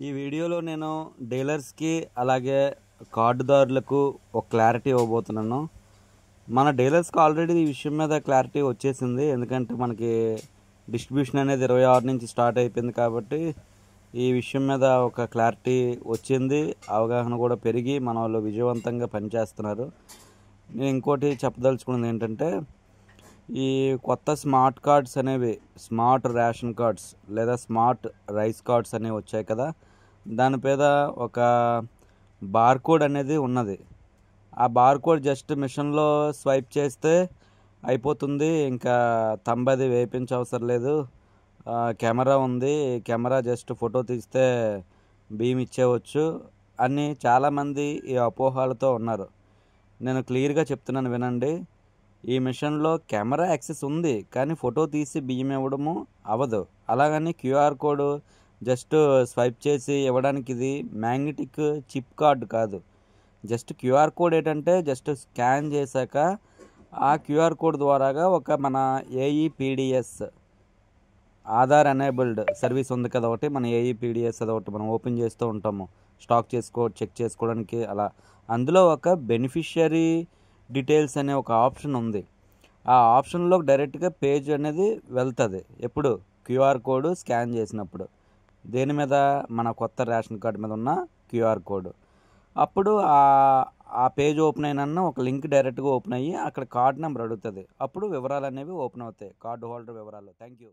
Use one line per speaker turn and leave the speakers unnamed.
ఈ వీడియోలో నేను డీలర్స్కి అలాగే కార్డుదారులకు ఒక క్లారిటీ ఇవ్వబోతున్నాను. మన డీలర్స్కి ఆల్రెడీ ఈ విషయం మీద క్లారిటీ వచ్చేసింది. ఎందుకంటే మనకి డిస్ట్రిబ్యూషన్ అనేది 26 నుంచి స్టార్ట్ అయిపోయింది కాబట్టి ఈ విషయం మీద ఒక క్లారిటీ వచ్చింది. అవగాహన కూడా పెరిగి మన వాళ్ళు విజయవంతంగా పనిచేస్తున్నారు. నేను ఇంకోటి చెప్పదలుచుకున్నది ఏంటంటే, ఈ కొత్త స్మార్ట్ కార్డ్స్ అనేవి స్మార్ట్ రేషన్ కార్డ్స్ లేదా స్మార్ట్ రైస్ కార్డ్స్ అనేవి వచ్చాయి కదా, దాని మీద ఒక బార్కోడ్ అనేది ఉన్నది. ఆ బార్కోడ్ జస్ట్ మిషన్లో స్వైప్ చేస్తే అయిపోతుంది, ఇంకా తంబది వేయించే అవసరం లేదు. కెమెరా ఉంది, కెమెరా జస్ట్ ఫోటో తీస్తే బియ్యం ఇచ్చేవచ్చు అని చాలామంది ఈ అపోహలతో ఉన్నారు. నేను క్లియర్గా చెప్తున్నాను, వినండి. ఈ మిషన్లో కెమెరా యాక్సెస్ ఉంది, కానీ ఫోటో తీసి బియ్యం ఇవ్వడము అవ్వదు. అలాగని క్యూఆర్ కోడ్ జస్ట్ స్వైప్ చేసి ఇవ్వడానికి ఇది మ్యాగ్నెటిక్ చిప్ కార్డు కాదు. జస్ట్ క్యూఆర్ కోడ్ ఏంటంటే జస్ట్ స్కాన్ చేశాక ఆ క్యూఆర్ కోడ్ ద్వారాగా ఒక మన ఏఈపీడిఎస్ ఆధార్ ఎనేబుల్డ్ సర్వీస్ ఉంది కదా ఒకటి, మన ఏఈపీడిఎస్ అదొకటి మనం ఓపెన్ చేస్తూ ఉంటాము స్టాక్ చెక్ చేసుకోవడానికి. అలా అందులో ఒక బెనిఫిషియరీ డీటెయిల్స్ అనే ఒక ఆప్షన్ ఉంది. ఆ ఆప్షన్లో డైరెక్ట్గా పేజ్ అనేది వెళ్తుంది. ఎప్పుడు క్యూఆర్ కోడ్ స్కాన్ చేసినప్పుడు దేని మీద, మన కొత్త రేషన్ కార్డు మీద ఉన్న క్యూఆర్ కోడ్. అప్పుడు ఆ పేజ్ ఓపెన్ అయినా ఒక లింక్ డైరెక్ట్గా ఓపెన్ అయ్యి అక్కడ కార్డ్ నెంబర్ అడుగుతుంది. అప్పుడు వివరాలు అనేవి ఓపెన్ అవుతాయి, కార్డు హోల్డర్ వివరాలు. Thank you.